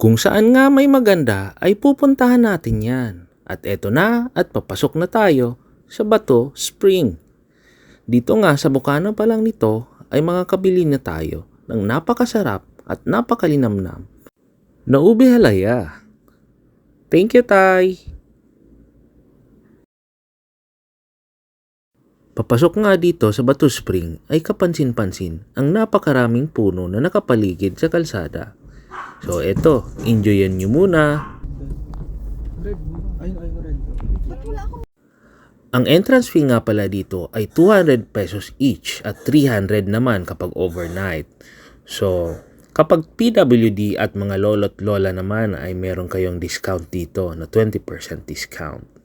Kung saan nga may maganda ay pupuntahan natin yan. At eto na at papasok na tayo sa Bato Spring. Dito nga sa bukana pa lang nito ay makakabili na tayo ng napakasarap at napakalinamnam na ube halaya. Thank you, Tay! Papasok nga dito sa Bato Spring ay kapansin-pansin ang napakaraming puno na nakapaligid sa kalsada. So eto, enjoyin nyo muna. Ang entrance fee nga pala dito ay 200 pesos each at 300 naman kapag overnight. So kapag PWD at mga lolo't lola naman ay meron kayong discount dito na 20% discount.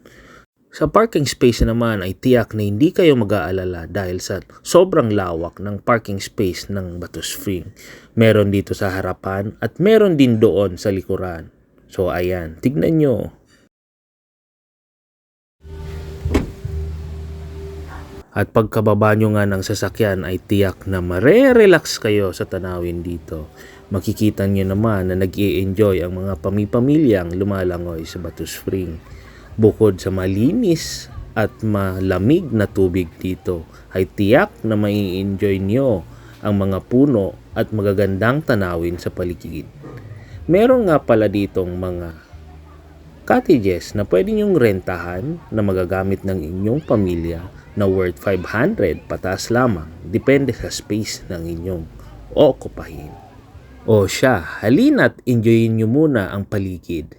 Sa parking space naman ay tiyak na hindi kayo mag-aalala dahil sa sobrang lawak ng parking space ng Bato Spring. Meron dito sa harapan at meron din doon sa likuran. So ayan, tignan nyo. At pagkababa nyo nga ng sasakyan ay tiyak na mare-relax kayo sa tanawin dito. Makikita nyo naman na nag-i-enjoy ang mga pamipamilyang lumalangoy sa Bato Spring. Bukod sa malinis at malamig na tubig dito, ay tiyak na mai-enjoy nyo ang mga puno at magagandang tanawin sa paligid. Meron nga pala ditong mga cottages na pwede nyong rentahan na magagamit ng inyong pamilya na worth 500 pataas lamang, depende sa space ng inyong okupahin. O siya, halina't enjoyin nyo muna ang paligid.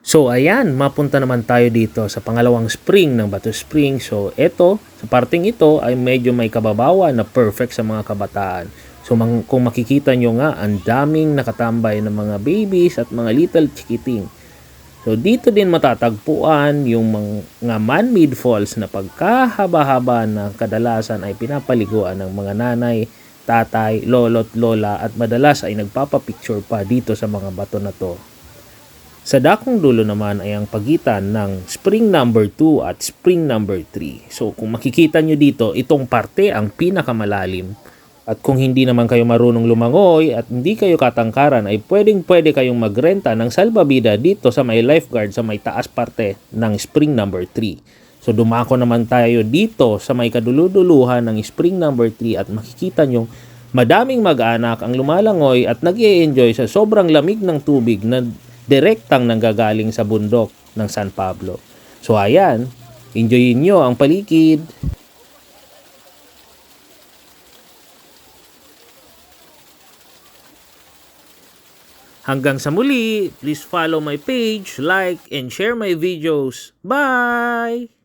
So ayan, mapunta naman tayo dito sa pangalawang spring ng Bato Spring. So eto, sa parting ito ay medyo may kababawan na perfect sa mga kabataan. So kung makikita nyo nga, ang daming nakatambay ng mga babies at mga little chikiting. So dito din matatagpuan yung mga man-made falls na pagkahaba-haba na kadalasan ay pinapaliguan ng mga nanay, tatay, lolo't lola at madalas ay nagpapapicture pa dito sa mga bato na to. Sa dakong dulo naman ay ang pagitan ng spring number 2 at spring number 3. So kung makikita nyo dito, itong parte ang pinakamalalim. At kung hindi naman kayo marunong lumangoy at hindi kayo katangkaran ay pwede kayong magrenta ng salbabida dito sa may lifeguard sa may taas parte ng spring number 3. So dumako naman tayo dito sa may kaduluduluhan ng spring number 3 at makikita nyo madaming mag-anak ang lumalangoy at nag-i-enjoy sa sobrang lamig ng tubig na direktang nanggagaling sa bundok ng San Pablo. So ayan, enjoyin nyo ang paligid. Hanggang sa muli, please follow my page, like, and share my videos. Bye!